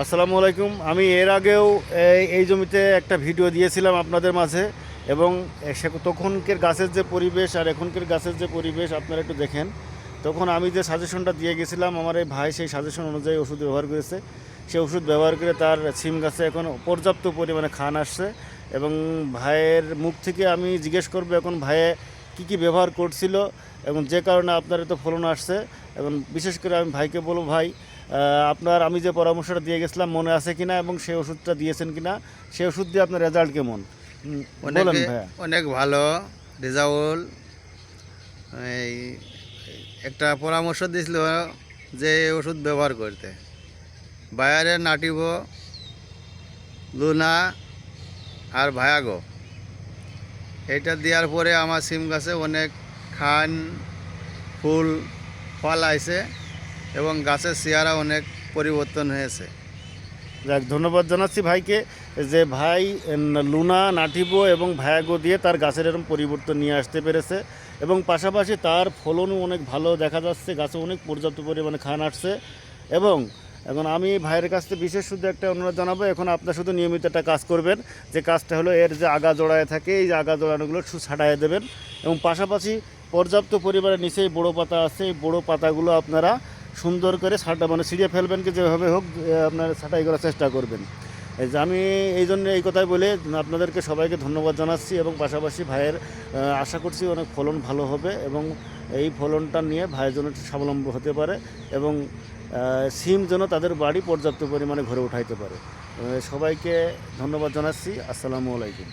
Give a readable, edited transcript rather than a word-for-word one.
আসসালামু আলাইকুম। আমি এর আগেও এই জমিতে একটা ভিডিও দিয়েছিলাম আপনাদের মাঝে, এবং তখনকার গাছের যে পরিবেশ আর এখনকার গাছের যে পরিবেশ আপনারা একটু দেখেন। তখন আমি যে সাজেশনটা দিয়ে গেছিলাম, আমার এই ভাই সেই সাজেশন অনুযায়ী ওষুধ ব্যবহার করেছে। সে ওষুধ ব্যবহার করে তার সিম গাছে এখন পর্যাপ্ত পরিমাণে খান আসছে। এবং ভাইয়ের মুখ থেকে আমি জিজ্ঞেস করবো এখন ভাইয়ে কী কী ব্যবহার করছিল এবং যে কারণে আপনার এত ফলন আসছে। এবং বিশেষ করে আমি ভাইকে বলবো, ভাই আপনার আমি যে পরামর্শটা দিয়ে গেছিলাম মনে আছে কিনা এবং সেই ওষুধটা দিয়েছেন কিনা, সেই ওষুধ দিয়ে আপনার রেজাল্ট কেমন বলেন ভাইয়া। অনেক ভালো রেজাল্ট। এই একটা পরামর্শ দিছিল যে এই ওষুধ ব্যবহার করতে, বায়ারে নাটিব, লুনা আর ভায়াগো। এটা দেওয়ার পরে আমার সিম গাছে অনেক খান ফুল ফল আইছে এবং গাছের চেহারা অনেক পরিবর্তন হয়েছে। যাক, ধন্যবাদ জানাচ্ছি ভাইকে যে ভাই লুনা, নাটিবো এবং ভায়াগো দিয়ে তার গাছের এরকম পরিবর্তন নিয়ে আসতে পেরেছে। এবং পাশাপাশি তার ফলনও অনেক ভালো দেখা যাচ্ছে, গাছে অনেক পর্যাপ্ত পরিমাণে খান আসছে। এবং এখন আমি ভাইয়ের কাছ থেকে বিশেষ শুধু একটা অনুরোধ জানাবো, এখন আপনার শুধু নিয়মিত একটা কাজ করবেন, যে কাজটা হলো এর যে আগা জোড়ায় থাকে এই যে আগা জোড়ানোগুলো একটু ছাটাইয়ে দেবেন। এবং পাশাপাশি পর্যাপ্ত পরিমাণে নিচেই বড়ো পাতা আছে, এই বড়ো পাতাগুলো আপনারা সুন্দর করে ছিঁড়ে ফেলবেন, কি যেভাবে হোক আপনার ছাঁটাই করার চেষ্টা করবেন। এই যে আমি এই জন্য এই কথাই বলে আপনাদেরকে সবাইকে ধন্যবাদ জানাচ্ছি। এবং পাশাপাশি ভাইয়ের আশা করছি অনেক ফলন ভালো হবে এবং এই ফলনটা নিয়ে ভাইয়ের জন্য একটু স্বাবলম্বী হতে পারে এবং সিম যেন তাদের বাড়ি পর্যাপ্ত পরিমাণে ঘরে উঠাইতে পারে। সবাইকে ধন্যবাদ জানাচ্ছি। আসসালামু আলাইকুম।